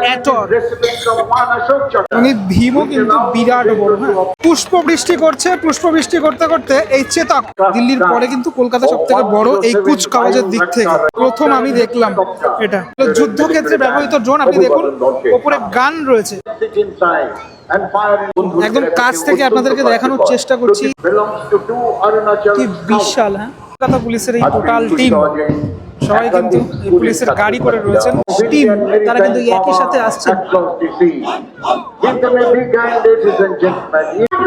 অ্যাটর, মানে ভীমও কিন্তু বিরাট বড়। হ্যাঁ, পুষ্পবৃষ্টি করছে, পুষ্পবৃষ্টি করতে করতে এই চেতক, দিল্লির পরে কিন্তু কলকাতা সব থেকে বড় এই কুচকাওয়াজের দিক থেকে প্রথম আমি দেখলাম। এটা যুদ্ধক্ষেত্রে ব্যবহৃত ড্রোন। আপনি দেখুন ওপরে গান রয়েছে, একদম কাছ থেকে আপনাদেরকে দেখানোর চেষ্টা করছি। কি বিশাল! হ্যাঁ, কলকাতা পুলিশের এই টোটাল টিম সবাই কিন্তু এই পুলিশের গাড়ি করে রয়েছেন টিম, তারা কিন্তু একই সাথে আসছেন।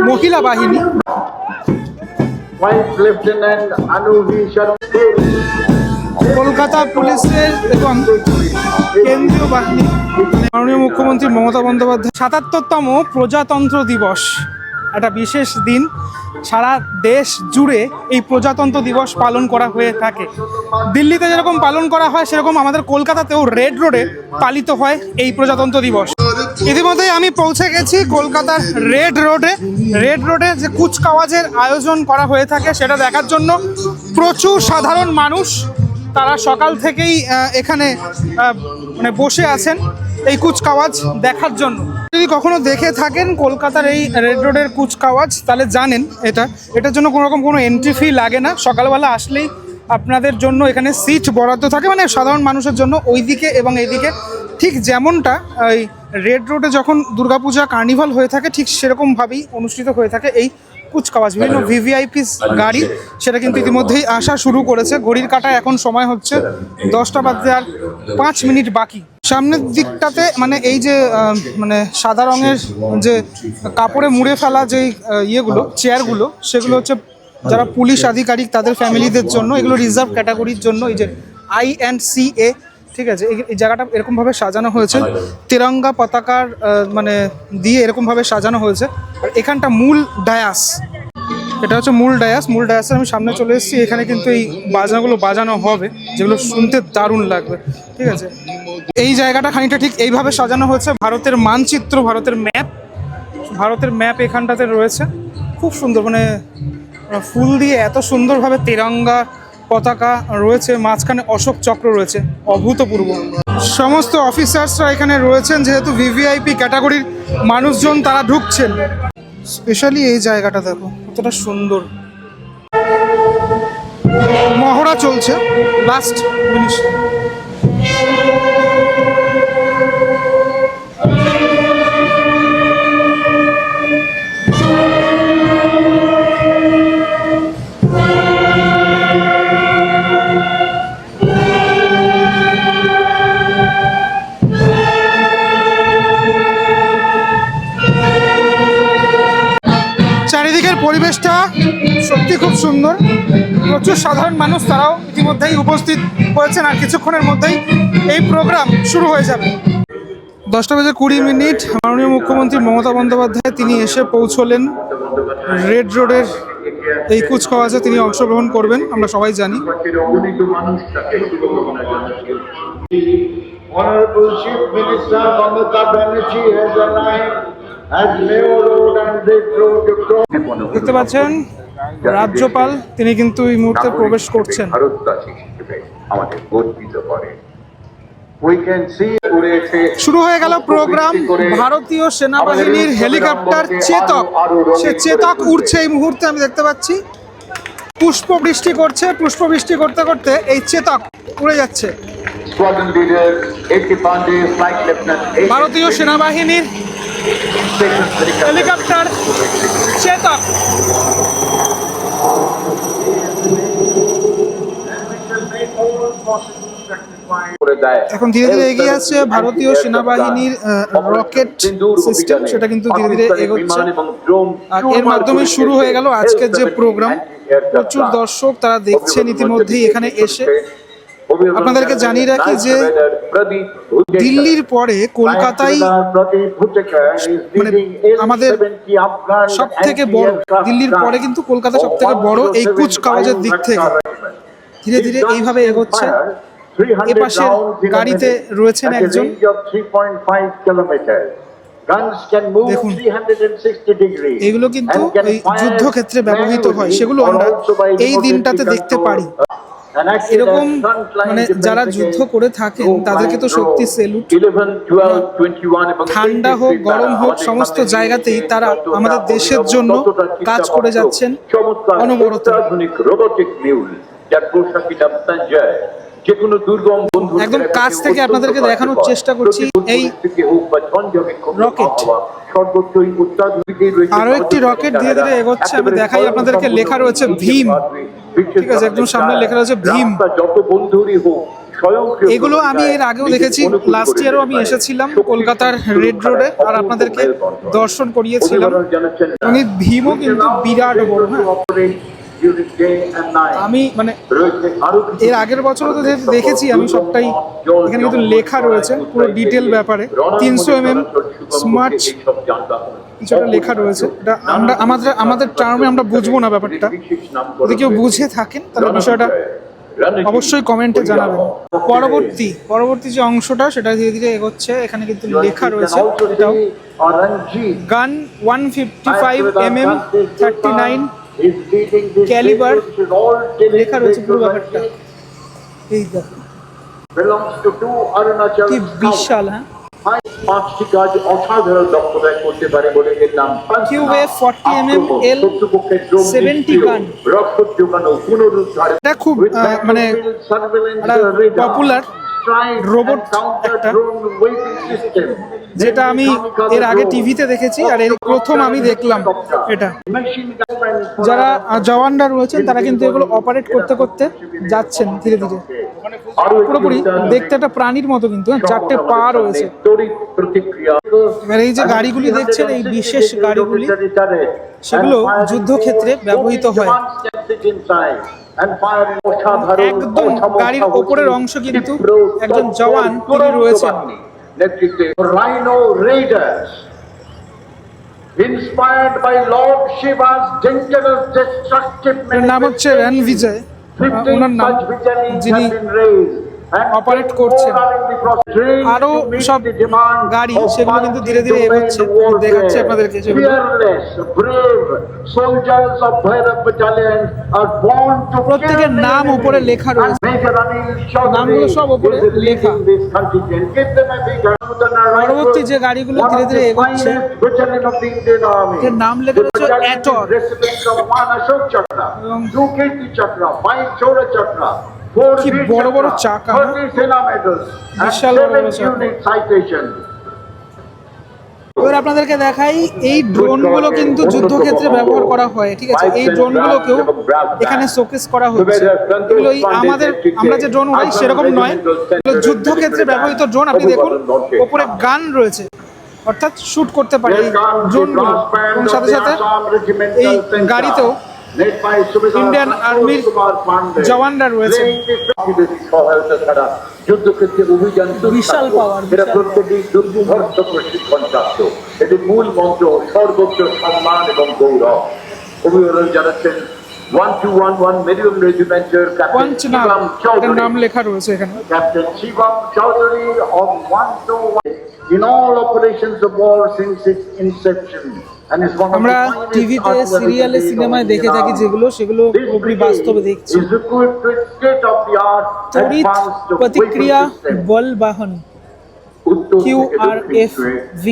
মহিলা বাহিনী, কলকাতা পুলিশের এবং কেন্দ্রীয় বাহিনী, মাননীয় মুখ্যমন্ত্রী মমতা বন্দ্যোপাধ্যায় ৭৭তম প্রজাতন্ত্র দিবস, একটা বিশেষ দিন। সারা দেশ জুড়ে এই প্রজাতন্ত্র দিবস পালন করা হয়ে থাকে। দিল্লিতে যেরকম পালন করা হয় সেরকম আমাদের কলকাতাতেও রেড রোডে পালিত হয় এই প্রজাতন্ত্র দিবস। ইতিমধ্যেই আমি পৌঁছে গেছি কলকাতার রেড রোডে যে কুচকাওয়াজের আয়োজন করা হয়ে থাকে সেটা দেখার জন্য প্রচুর সাধারণ মানুষ তারা সকাল থেকেই এখানে মানে বসে আছেন এই কুচকাওয়াজ দেখার জন্য। যদি কখনো দেখে থাকেন কলকাতার এই রেড রোডের কুচকাওয়াজ তাহলে জানেন এটার জন্য কোনো রকম কোনো এন্ট্রি ফি লাগে না। সকালবেলা আসলেই আপনাদের জন্য এখানে সিট বরাদ্দ থাকে, মানে সাধারণ মানুষের জন্য ওইদিকে এবং এইদিকে। ঠিক যেমনটা এই রেড রোডে যখন দুর্গাপূজা কার্নিভাল হয়ে থাকে ঠিক সেরকমভাবেই অনুষ্ঠিত হয়ে থাকে এই কুচকাওয়াজ। বিভিন্ন ভিভিআইপি গাড়ি সেটা কিন্তু ইতিমধ্যেই আসা শুরু করেছে। ঘড়ির কাঁটায় এখন সময় হচ্ছে 10টা বাজতে আর 5 মিনিট বাকি। সামনের দিকটাতে মানে এই যে মানে সাদা রঙের যে কাপড়ে মুড়ে ফেলা যেই ইয়েগুলো চেয়ারগুলো, সেগুলো হচ্ছে যারা পুলিশ আধিকারিক তাদের ফ্যামিলিদের জন্য। এগুলো রিজার্ভ ক্যাটাগরির জন্য। এই যে INCA, ঠিক আছে, এই জায়গাটা এরকমভাবে সাজানো হয়েছে তিরঙ্গা পতাকার মানে দিয়ে এরকমভাবে সাজানো হয়েছে। আর এখানটা মূল ডায়াস, এটা হচ্ছে মূল ডায়াসের আমি সামনে চলে এসেছি। এখানে কিন্তু এই বাজনাগুলো বাজানো হবে যেগুলো শুনতে দারুণ লাগবে, ঠিক আছে। এই জায়গাটা খানিকটা ঠিক এইভাবে সাজানো হয়েছে। ভারতের মানচিত্র, ভারতের ম্যাপ এখানটাতে রয়েছে। খুব সুন্দর, মানে ফুল দিয়ে এত সুন্দরভাবে তিরঙ্গা পতাকা রয়েছে, মাঝখানে অশোক চক্র রয়েছে, অভূতপূর্ব। সমস্ত অফিসার্সরা এখানে রয়েছেন, যেহেতু ভিভিআইপি ক্যাটাগরির মানুষজন তারা ঢুকছেন। স্পেশালি এই জায়গাটা দেখো কতটা সুন্দর, মহড়া চলছে, লাস্ট ফিনিশ। চারিদিকের পরিবেশটা সত্যি খুব সুন্দর। প্রচুর সাধারণ মানুষ তারাও ইতিমধ্যেই উপস্থিত হয়েছেন। আর কিছুক্ষণের মধ্যেই এই প্রোগ্রাম শুরু হয়ে যাবে। 10টা বেজে 20 মিনিট মাননীয় মুখ্যমন্ত্রী মমতা বন্দ্যোপাধ্যায় তিনি এসে পৌঁছলেন রেড রোডের এই কুচকাওয়াজে। তিনি অংশগ্রহণ করবেন আমরা সবাই জানি। দেখতে পাচ্ছেন রাজ্যপাল তিনি কিন্তু এই মুহূর্তে প্রবেশ করছেন। শুরু হয়ে গেল প্রোগ্রাম। ভারতীয় সেনাবাহিনীর হেলিকপ্টার চেতক, সে চেতক উড়ছে এই মুহূর্তে আমি দেখতে পাচ্ছি। পুষ্পবৃষ্টি করছে, পুষ্পবৃষ্টি করতে করতে এই চেতক উড়ে যাচ্ছে। ভারতীয় সেনাবাহিনীর হেলিকপ্টার চেতক। এখন ধীরে ধীরে এগিয়ে আসছে ভারতীয় সেনাবাহিনীর রকেট সিস্টেম, সেটা কিন্তু ধীরে ধীরে এগোচ্ছে। আর এর মাধ্যমে শুরু হয়ে গেল আজকের যে প্রোগ্রাম। প্রচুর দর্শক তারা দেখছেন ইতিমধ্যেই এখানে এসে। আপনাদেরকে জানিয়ে রাখি যে দিল্লির পরে কলকাতায় মানে আমাদের সব থেকে বড়, দিল্লির পরে কিন্তু কলকাতা সব থেকে বড় এই কুচকাওয়াজের দিক থেকে। ধীরে ধীরে এইভাবে এগোচ্ছে। এপাশের গাড়িতে রয়েছেন একজন, দেখুন এগুলো কিন্তু এই যুদ্ধক্ষেত্রে ব্যবহৃত হয়, সেগুলো আমরা এই দিনটাতে দেখতে পারি। এরকম মানে যারা যুদ্ধ করে থাকেন তাদেরকে তো সত্যি সেলুট। ঠান্ডা হোক গরম হোক সমস্ত জায়গাতেই তারা আমাদের দেশের জন্য কাজ করে যাচ্ছেন অনবরত। একদম কাছ থেকে আপনাদেরকে দেখানোর চেষ্টা করছি এই রকেট। আরো একটি রকেট ধীরে ধীরে এগোচ্ছে, আমি দেখাই আপনাদেরকে। লেখা রয়েছে ভীম, ঠিক আছে, একদম সামনে লেখা রয়েছে ভীম। এগুলো আমি এর আগেও দেখেছি, লাস্ট ইয়ারও আমি এসেছিলাম কলকাতার রেড রোডে আর আপনাদেরকে দর্শন করিয়েছিলাম। এবং এই ভীমও কিন্তু বিরাট বড়। হ্যাঁ, আমি মানে এর আগের বছরও তো দেখেছি আমি সবটাই। এখানে কিন্তু লেখা রয়েছে পুরো ডিটেল ব্যাপারে। 300 mm স্মার্ট কিছুটা লেখা রয়েছে। এটা আমরা আমাদের টার্মে আমরা বুঝবো না ব্যাপারটা। যদি কেউ বুঝে থাকেন তাহলে বিষয়টা অবশ্যই কমেন্টে জানাবেন। পরবর্তী যে অংশটা সেটা ধীরে ধীরে এগোচ্ছে। এখানে কিন্তু লেখা রয়েছে এটাও গান 155 mm 39 ক্যালিবার লেখা রয়েছে পুরো ব্যাপারটা। এই দেখো কি বিশাল। হ্যাঁ, 5টি কাজ অসাধারণ দক্ষতায় করতে পারে বলে এর নাম। QF 40 mm L 70 গান। রক্ষক যোগানো পুনরুদ্ধার। এটা খুব মানে পপুলার রোবট একটা, যেটা আমি এর আগে টিভিতে দেখেছি আর এর প্রথম আমি দেখলাম এটা। যারা জওয়ানরা রয়েছেন তারা কিন্তু এগুলো অপারেট করতে করতে যাচ্ছেন ধীরে ধীরে। পুরোপুরি দেখতে একটা প্রাণীর মতো, কিন্তু 4টে পা রয়েছে। এবার এই যে গাড়িগুলি দেখছেন, এই বিশেষ গাড়িগুলি, সেগুলো যুদ্ধক্ষেত্রে ব্যবহৃত হয়। একদম গাড়ির ওপরের অংশ কিন্তু একজন জওয়ান তিনি রয়েছেন। Rhino Raiders, inspired by Lord Shiva's dangerous destructive নাম হচ্ছে রণবিজয়, ওনার নাম, যিনি অপারেট করছেন। আরো সব গাড়ি সেগুলো কিন্তু ধীরে ধীরে এগোচ্ছে, দেখাচ্ছে আপনাদেরকে। প্রত্যেকের নাম উপরে লেখা রয়েছে, নামগুলো সব উপরে লেখা। পরবর্তী যে গাড়িগুলো ধীরে ধীরে এগোচ্ছে এর নাম লেখা রয়েছে অ্যাটর। কি বড় বড় চাকা, বিশাল বড় বড় চাকা। এবার আপনাদেরকে দেখাই, এই ড্রোনগুলো কিন্তু যুদ্ধক্ষেত্রে ব্যবহার করা হয়, ঠিক আছে। এই ড্রোনগুলোকেও এখানে শোকেস করা হচ্ছে। এগুলো আমরা যে ড্রোন উড়াই সেরকম নয়, এগুলো যুদ্ধক্ষেত্রে ব্যবহৃত ড্রোন। আপনি দেখুন ওপরে গান রয়েছে, অর্থাৎ শুট করতে পারে এই ড্রোনগুলো। এবং সাথে সাথে এই গাড়িতেও ইন্ডিয়ান আর্মির জওয়ানরা রয়েছে। যুদ্ধক্ষেত্রে অভিযান বিশাল পাওয়ার, প্রত্যেকেই যুদ্ধভর্ত প্রশিক্ষণ প্রাপ্ত। এটি মূল মন্ত্র সর্বোচ্চ সম্মান এবং গৌরব। অভিযোজন জানাচ্ছেন 1211 মেরিন রেজিমেন্টের ক্যাপ্টেন নাম লেখা রয়েছে এখানে। Captain Shivam Chowdhury of 121 in all operations of war since its inception. আমরা টিভিতে, সিরিয়ালে, সিনেমায় দেখে থাকি যেগুলো, সেগুলো পুরোপুরি বাস্তবে দেখছি। তড়িৎ প্রতিক্রিয়া বল বাহন QRFV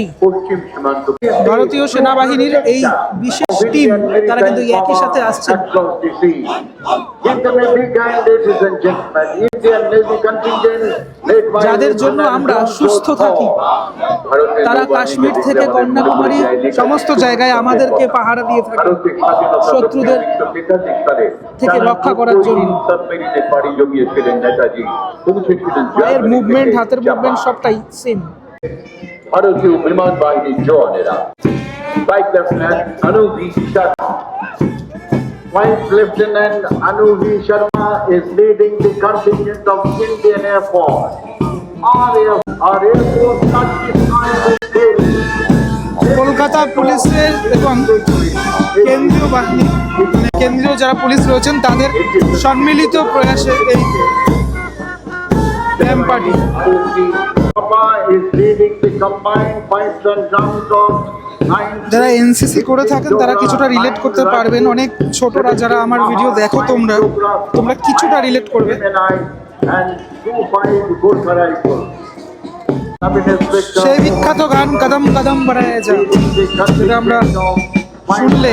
ভারতীয় সেনাবাহিনীর এই বিশেষ টিম, তারা কিন্তু একই সাথে আসছে। যাদের জন্য আমরা সুস্থ থাকি, তারা কাশ্মীর থেকে কন্যাকুমারী সমস্ত জায়গায় আমাদেরকে পাহারা দিয়ে থাকে শত্রুদের থেকে রক্ষা করার জন্য। পায়ের মুভমেন্ট, হাতের মুভমেন্ট সবটাই সেম। ভারতীয় বিমান বাহিনীর জওয়ানেরা Flight Lieutenant Anuvi Sharma. Flight Lieutenant Anuvi Sharma is leading the contingent of Indian Air Force. Our Air Force Kolkata পুলিশের এবং কেন্দ্রীয় বাহিনী, কেন্দ্রীয় যারা পুলিশ রয়েছেন তাদের সম্মিলিত প্রয়াসে এই ড্যাম party is leading the combined pipes and drums of যারা এনসিসি করে থাকেন তারা কিছুটা রিলেট করতে পারবেন, অনেক ছোটরা যারা আমার ভিডিও দেখো তোমরা কিছুটা রিলেট করবে। সেই বিখ্যাত গান কদম কদম বাড়ায় যা, যেটা আমরা শুনলে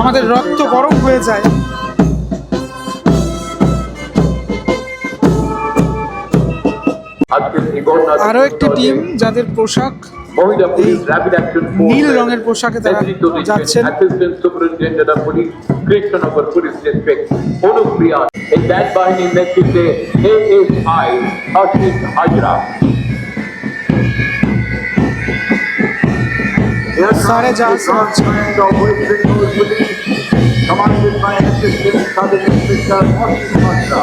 আমাদের রক্ত গরম হয়ে যায়। আরো একটি টিম যাদের পোশাক নীল রঙের পোশাকে তারা যাচ্ছেন। सारे जा commanded by Assistant Sub Inspector Moshi Matra.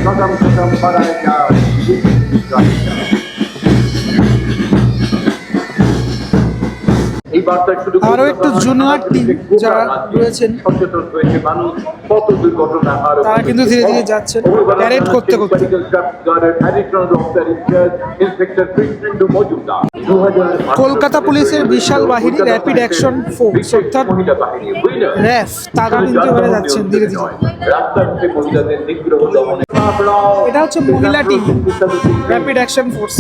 Kadam kadam barayega. আরো একটু জুনিয়র টিম যারা রয়েছেন তারা কিন্তু ধীরে ধীরে যাচ্ছেন প্যারেড করতে করতে। কলকাতা পুলিশের বিশাল বাহিনী র্যাপিড অ্যাকশন ফোর্স অর্থাৎ র্যাফ, তারা কিন্তু এবারে যাচ্ছেন ধীরে ধীরে। এটা হচ্ছে মহিলা টিম র্যাপিড অ্যাকশন ফোর্স।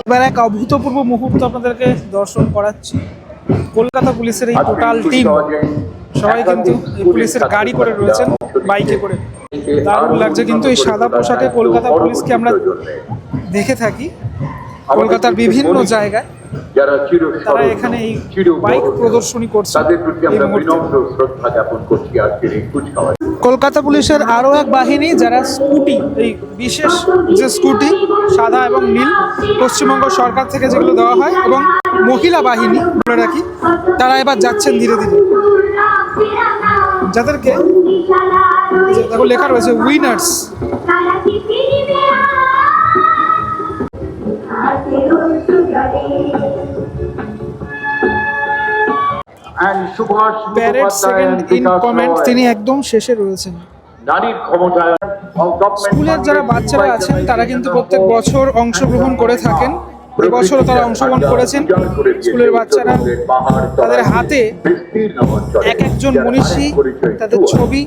এবার এক অভূতপূর্ব মুহূর্ত আপনাদেরকে দর্শন করাচ্ছি। কলকাতা পুলিশের এই টোটাল টিম সবাই কিন্তু এই পুলিশের গাড়ি করে রয়েছেন, বাইকে করে। দারুণ লাগছে কিন্তু এই সাদা পোশাকে কলকাতা পুলিশকে আমরা দেখে থাকি কলকাতার বিভিন্ন জায়গায়। তারা এখানে এই বাইক প্রদর্শনী করছে। কলকাতা পুলিশের আরো এক বাহিনী যারা স্কুটি, এই বিশেষ যে স্কুটি সাদা এবং নীল পশ্চিমবঙ্গ সরকার থেকে যেগুলো দেওয়া হয়, এবং মহিলা বাহিনী বলে রাখি, তারা এবার যাচ্ছেন ধীরে ধীরে। যাদেরকে দেখো লেখা রয়েছে winners. Parade second in comment, তিনি একদম শেষে রয়েছেন। স্কুলের যারা বাচ্চারা আছেন তারা কিন্তু প্রত্যেক বছর অংশগ্রহণ করে থাকেন। এবছরও তারা অংশগ্রহণ করেছেন। স্কুলের বাচ্চারা তাদের হাতে এক একজন মনীষী তাদের ছবি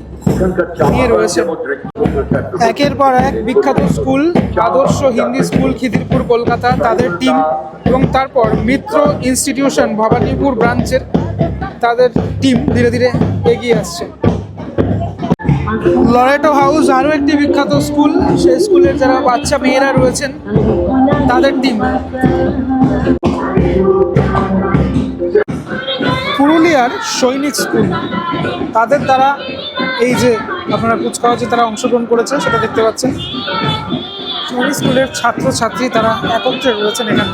নিয়ে রয়েছেন। একের পর এক বিখ্যাত স্কুল, আদর্শ হিন্দি স্কুল খিদিরপুর কলকাতা, তাদের টিম, এবং তারপর মিত্র ইনস্টিটিউশন ভবানীপুর ব্রাঞ্চের তাদের টিম ধীরে ধীরে এগিয়ে আসছে। লরেটো হাউস আরও একটি বিখ্যাত স্কুল, সেই স্কুলের যারা বাচ্চা মেয়েরা রয়েছেন তাদের টিম। পুরুলিয়ার সৈনিক স্কুল, তাদের দ্বারা এই যে আপনারা কুচকাওয়াজে তারা অংশগ্রহণ করেছে সেটা দেখতে পাচ্ছেন। সৈনিক স্কুলের ছাত্রছাত্রী তারা একত্রে রয়েছেন এখানে।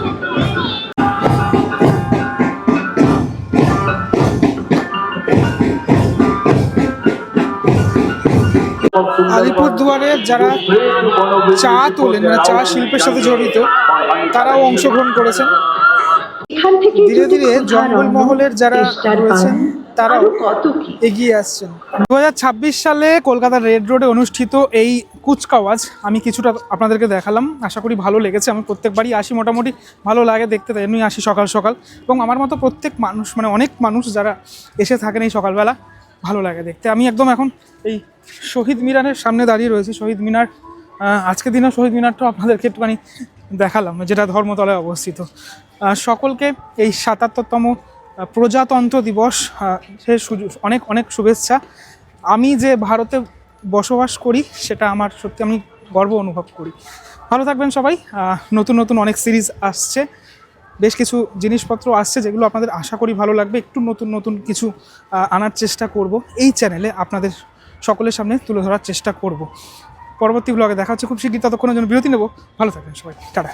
আলিপুরদুয়ারের যারা চা তোলেন, মানে চা শিল্পের সাথে জড়িত, তারাও অংশগ্রহণ করেছেন। ধীরে ধীরে জঙ্গলমহলের যারা রয়েছেন তারাও এগিয়ে আসছেন। 2026 সালে কলকাতার রেড রোডে অনুষ্ঠিত এই কুচকাওয়াজ আমি কিছুটা আপনাদেরকে দেখালাম। আশা করি ভালো লেগেছে। আমি প্রত্যেকবারই আসি, মোটামুটি ভালো লাগে দেখতে, তাই এমনি আসি সকাল সকাল। এবং আমার মতো প্রত্যেক মানুষ, মানে অনেক মানুষ যারা এসে থাকেন এই সকালবেলা, ভালো লাগে দেখতে। আমি একদম এখন এই শহীদ মিনারের সামনে দাঁড়িয়ে রয়েছি। শহীদ মিনার, আজকের দিনে শহীদ মিনারটা আপনাদেরকে একটুখানি দেখালাম, যেটা ধর্মতলায় অবস্থিত। সকলকে এই 77তম প্রজাতন্ত্র দিবস সে অনেক অনেক শুভেচ্ছা। আমি যে ভারতে বসবাস করি সেটা আমার সত্যি আমি গর্ব অনুভব করি। ভালো থাকবেন সবাই। নতুন নতুন অনেক সিরিজ আসছে, বেশ কিছু জিনিসপত্র আসছে যেগুলো আপনাদের আশা করি ভালো লাগবে। একটু নতুন নতুন কিছু আনার চেষ্টা করব এই চ্যানেলে, আপনাদের সকলের সামনে তুলে ধরার চেষ্টা করব। পরবর্তী ব্লগে দেখা হচ্ছে খুব শীঘ্রই। ততক্ষণের জন্য বিরতি নেব। ভালো থাকবেন সবাই, টাটা।